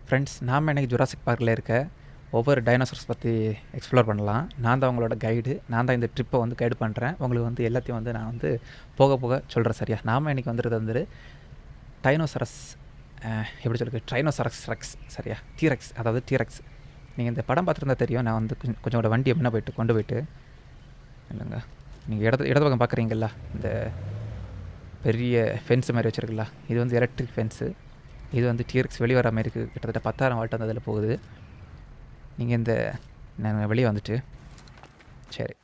Friends, நாம் இன்றைக்கி Jurassic பார்க்கில் இருக்க ஒவ்வொரு டைனோசர்ஸ் பற்றி எக்ஸ்ப்ளோர் பண்ணலாம். நான் தான் உங்களோட கைடு. நான் தான் இந்த ட்ரிப்பை வந்து கைடு பண்ணுறேன். உங்களுக்கு வந்து எல்லாத்தையும் வந்து நான் வந்து போக போக சொல்கிறேன். சரியா? நாம் இன்றைக்கி வந்துட்டு டைனோசரஸ் எப்படி சொல்லுது, ட்ரைனோசரஸ் ரெக்ஸ். சரியா? டீரெக்ஸ், அதாவது டீரெக்ஸ். நீங்கள் இந்த படம் பார்த்துருந்தா தெரியும். நான் வந்து கொஞ்சம் வண்டியை முன்ன கொண்டு போயிட்டு இல்லைங்க, நீங்கள் இடது பக்கம் பார்க்குறீங்களா, இந்த பெரிய ஃபென்ஸு மாதிரி வச்சுருக்குல்ல, இது வந்து எலக்ட்ரிக் ஃபென்ஸு. இது வந்து டீரெக்ஸ் வெளியே வர மாதிரி இருக்குது. கிட்டத்தட்ட 10,000 வாட் வந்து அதில் போகுது. நீங்கள் இந்த நான் வெளியே வந்துட்டு சரி,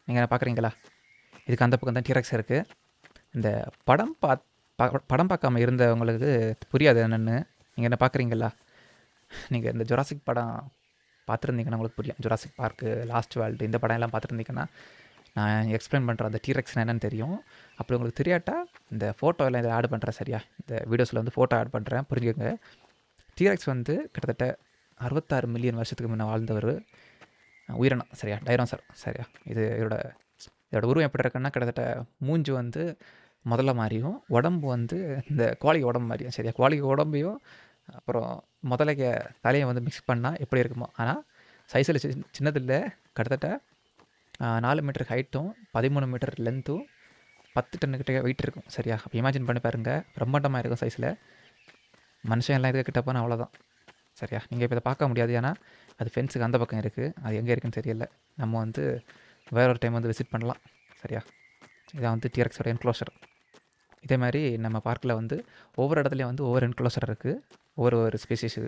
நீங்கள் பார்க்குறீங்களா, இதுக்கு அந்த பக்கம் தான் டீரெக்ஸ் இருக்குது. இந்த படம் பார்க்காம இருந்தவங்களுக்கு புரியாது என்னென்னு. நீங்கள் என்ன பார்க்குறீங்களா, நீங்கள் இந்த ஜுராசிக் படம் பார்த்துருந்தீங்கன்னா உங்களுக்கு புரியும். ஜுராசிக் பார்க்கு, லாஸ்ட் வேர்ல்டு, இந்த படம் எல்லாம் பார்த்துருந்தீங்கன்னா நான் எக்ஸ்பிளைன் பண்ணுறேன் அந்த டீரெக்ஸ் என்னென்னு தெரியும். அப்படி உங்களுக்கு தெரியாட்டா இந்த ஃபோட்டோ எல்லாம் இதை ஆட் பண்ணுறேன். சரியா? இந்த வீடியோஸில் வந்து ஃபோட்டோ ஆட் பண்ணுறேன், புரிஞ்சுக்கோங்க. டீரெக்ஸ் வந்து கிட்டத்தட்ட 66 மில்லியன் வருஷத்துக்கு முன்னே வாழ்ந்தவர் உயிரினம். சரியா? டைனோசர். சரியா? இதோட உருவம் எப்படி இருக்குன்னா, கிட்டத்தட்ட மூஞ்சு வந்து முதல்ல மாதிரியும், உடம்பு வந்து இந்த கோழி உடம்பு மாதிரியும். சரியா? கோழி உடம்பையும் அப்புறம் முதலைய தலையை வந்து மிக்ஸ் பண்ணால் எப்படி இருக்குமோ. ஆனால் சைஸில் சின்னதில்லை. கிட்டத்தட்ட 4 மீட்டர் ஹைட்டும் 13 மீட்டர் லென்த்தும் 10 டன்னுக்கிட்ட வெயிட் இருக்கும். சரியா? அப்போ இமேஜின் பண்ணி பாருங்கள், பிரம்மாண்டமாக இருக்கும் சைஸில். மனுஷன் எல்லாம் இதுக்கு கிட்ட போனால் அவ்வளோதான். சரியா? நீங்கள் இப்போ இதை பார்க்க முடியாது, ஏன்னா அது ஃபென்ஸுக்கு அந்த பக்கம் இருக்குது. அது எங்கே இருக்குன்னு தெரியல. நம்ம வந்து வேற ஒரு டைம் வந்து விசிட் பண்ணலாம். சரியா? இதான் வந்து டீரெக்ஸோட என்க்ளோஷர். இதே மாதிரி நம்ம பார்க்கில் வந்து ஒவ்வொரு இடத்துலையும் வந்து ஒவ்வொரு என்க்ளோஷர் இருக்குது, ஒவ்வொரு ஸ்பீசிஸு.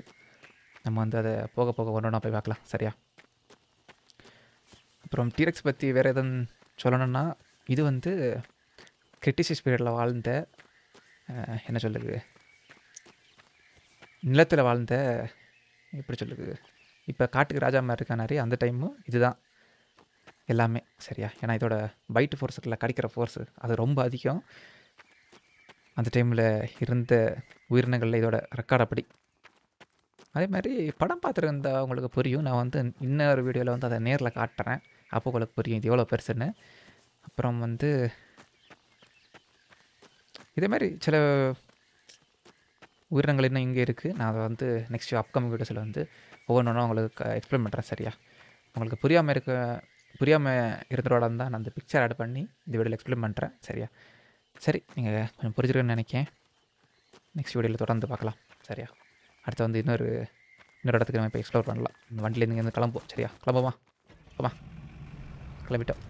நம்ம வந்து அதை போக போக ஒன்றா போய் பார்க்கலாம். சரியா? அப்புறம் டீரெக்ஸ் பற்றி வேறு எதுவும் சொல்லணும்னா, இது வந்து கிரிட்டிசிஸ் பீரியடில் வாழ்ந்த என்ன சொல்லுது, நிலத்தில் வாழ்ந்த எப்படி சொல்லுது, இப்போ காட்டுக்கு ராஜா மாதிரி இருக்கானாரி அந்த டைமும் இதுதான் எல்லாமே. சரியா? ஏன்னா இதோட பைட்டு ஃபோர்ஸ் இருக்குல்ல, கடிக்கிற ஃபோர்ஸு அது ரொம்ப அதிகம். அந்த டைமில் இருந்த உயிரினங்களில் இதோட ரெக்கார்ட் அப்படி. அதே மாதிரி படம் பார்த்துருந்தா உங்களுக்கு புரியும். நான் வந்து இன்னொரு வீடியோவில் வந்து அதை நேரில் காட்டுறேன், அப்போ உங்களுக்கு புரியும் இது எவ்வளோ பெருசுன்னு. அப்புறம் வந்து இதே மாதிரி சில உயிரினங்கள் இன்னும் இங்கே இருக்குது. நான் அதை வந்து நெக்ஸ்ட் அப்கமிங் வீடியோஸில் வந்து ஒவ்வொன்றா உங்களுக்கு எக்ஸ்பிளைன் பண்ணுறேன். சரியா? உங்களுக்கு புரியாமல் இருக்கிறோட தான் நான் அந்த பிக்சர் ஆட் பண்ணி இந்த வீடியோவில் எக்ஸ்பிளைன் பண்ணுறேன். சரியா? சரி, நீங்கள் கொஞ்சம் புரிஞ்சுருக்குன்னு நினைக்கிறேன். நெக்ஸ்ட் வீடியோவில் தொடர்ந்து பார்க்கலாம். சரியா? அடுத்து வந்து இன்னொரு இடத்துக்கு நம்ம இப்போ எக்ஸ்ப்ளோர் பண்ணலாம். இந்த வண்டியிலேருந்து இங்கேருந்து கிளம்புவோம். சரியா? கிளம்புமா? கிளம்பிட்டோம்.